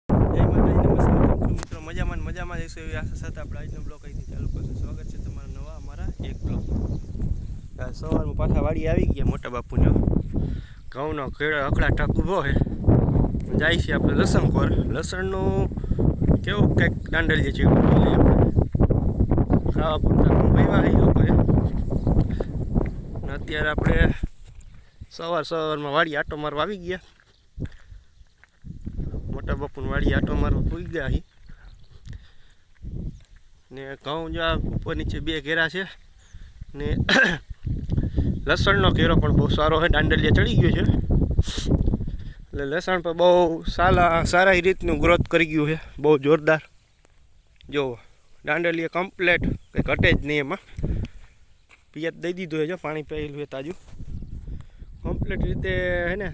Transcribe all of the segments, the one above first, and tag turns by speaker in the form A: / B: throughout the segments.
A: જય માતાજી, નમસ્કાર. કેમ છો મિત્રો? મજામાં જઈશું એવી આશા સાથે આપણે આજનો બ્લોગ અહીંથી ચાલુ કરશું. સ્વાગત છે તમારા નવા અમારા એક બ્લોગ. સવારમાં પાછા વાડી આવી ગયા મોટા બાપુને. ઘઉંનો ખેડો અકળા ટક ઊભો છે. જાય છે આપણે લસણ કોર. લસણનું કેવું કંઈક દાંડલીએ છે આપણે ખાવા પૂરતા પણ વહીવા એ લોકોએ. અત્યારે આપણે સવારમાં વાડી આટો મારવા આવી ગયા. મોટા બાપુની વાડી આટો મારવા પૂઈ ગયા અહીં ને ઘઉં જો ઉપર નીચે બે ઘેરા છે ને લસણનો ઘેરો પણ બહુ સારો છે, દાંડલિયા ચડી ગયો છે એટલે લસણ પણ બહુ સારા રીતનું ગ્રોથ કરી ગયું છે, બહુ જોરદાર. જો દાંડલિયા કમ્પ્લેટ કંઈ ઘટે જ નહીં, એમાં પિયત દઈ દીધું છે, જો પાણી પહેલું છે તાજું કમ્પ્લેટ રીતે હે ને.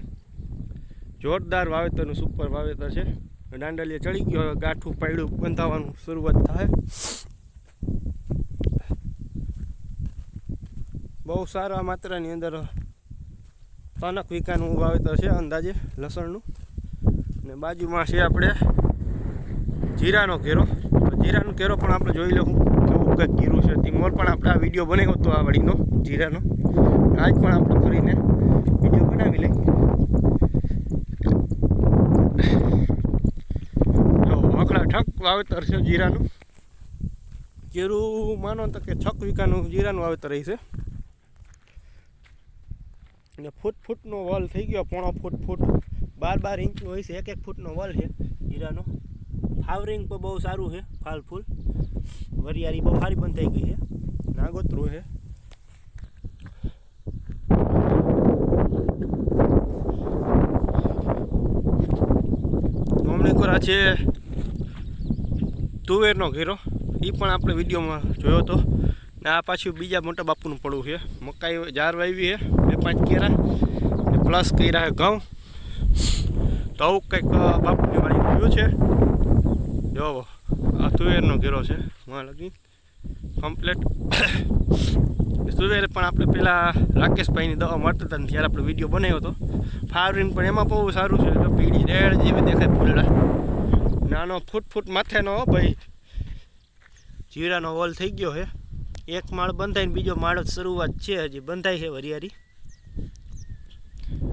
A: જોરદાર વાવેતરનું સુપર વાવેતર છે. દાંડલિયા ચડી ગયો, હવે ગાંઠું પાયડું બંધાવવાનું શરૂઆત થાય. બહુ સારા માત્રાની અંદર 3 વીઘાનું વાવેતર છે અંદાજે લસણનું. ને બાજુમાં છે આપણે જીરાનો ઘેરો. જીરાનો ઘેરો પણ આપણે જોઈ લઉં કેવું કંઈક જીરું છે. તિમોર પણ આપણે આ વિડીયો બનાવ્યો હતો આ વાડીનો જીરાનો. આજ પણ આપણે ફરીને વિડીયો બનાવી લઈએ. ઠક વાવેતર છે જીરાનું. જીરું માનો તો કે 6 વીઘાનું જીરાનું વાવેતર રહી છે. અને ફૂટનો વલ થઈ ગયો, પોણો ફૂટ 12 ઇંચનો હોય છે. 1 ફૂટનો વલ છે જીરાનો. ફાવરિંગ પણ બહુ સારું છે, ફાલ ફૂલ વરિયાળી બહુ સારી બંધ થઈ ગઈ છે, નાગોતરું છે. હમણાં કોરા છે તુવેરનો ઘેરો, એ પણ આપણે વિડીયોમાં જોયો હતો. ને આ પાછું બીજા મોટા બાપુનું પડવું છે. મકાઈ જાર વાવી છે, 2-5 કેરા ને પ્લસ કર્યા છે ઘઉં. તો આવું કંઈક બાપુની વાળી વ્યૂ છે. જો આ તુવેરનો ઘેરો છે, માં લગી કમ્પ્લેટ. તુવેર પણ આપણે પહેલાં રાકેશભાઈની દવા મળતા હતા ત્યારે આપણે વિડીયો બનાવ્યો હતો. ફાવરિંગ પણ એમાં બહુ સારું છે, તો પીળી રેડ જેવી દેખાય ફૂલડા. નાનો ફૂટ માથેનો ભાઈ જીરાનો વોલ થઈ ગયો છે. એક માળ બંધાઈને બીજો માળ શરૂઆત છે, હજી બંધાય છે વરિયાળી.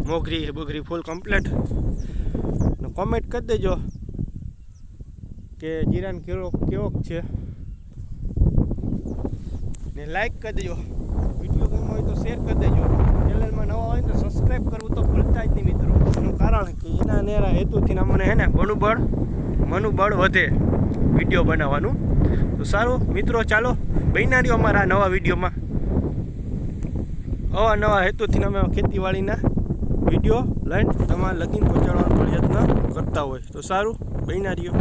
A: મોગરી બોગરી ફૂલ કમ્પ્લેટ. કોમેન્ટ કરી દેજો કે જીરાનો ઘેરો કેવો છે ને લાઈક કરી દેજો. વિડીયો ગમ્યો હોય તો શેર કરી દેજો. ચેનલમાં નવા હોય તો સબસ્ક્રાઈબ કરવું તો ભૂલતા જ નહીં મિત્રો. એનું કારણ કે એના નેરા હેતુથી અમને હે ને મનોબળ વધે વિડીયો બનાવવાનું. તો સારું મિત્રો, ચાલો બન્યા રહ્યો અમારા નવા વિડીયોમાં. નવા હેતુથી અમે ખેતીવાડીના વિડીયો લઈને તમારા લગીન પહોંચાડવાનો પ્રયત્ન કરતા હોય. તો સારું, બન્યા રહ્યો.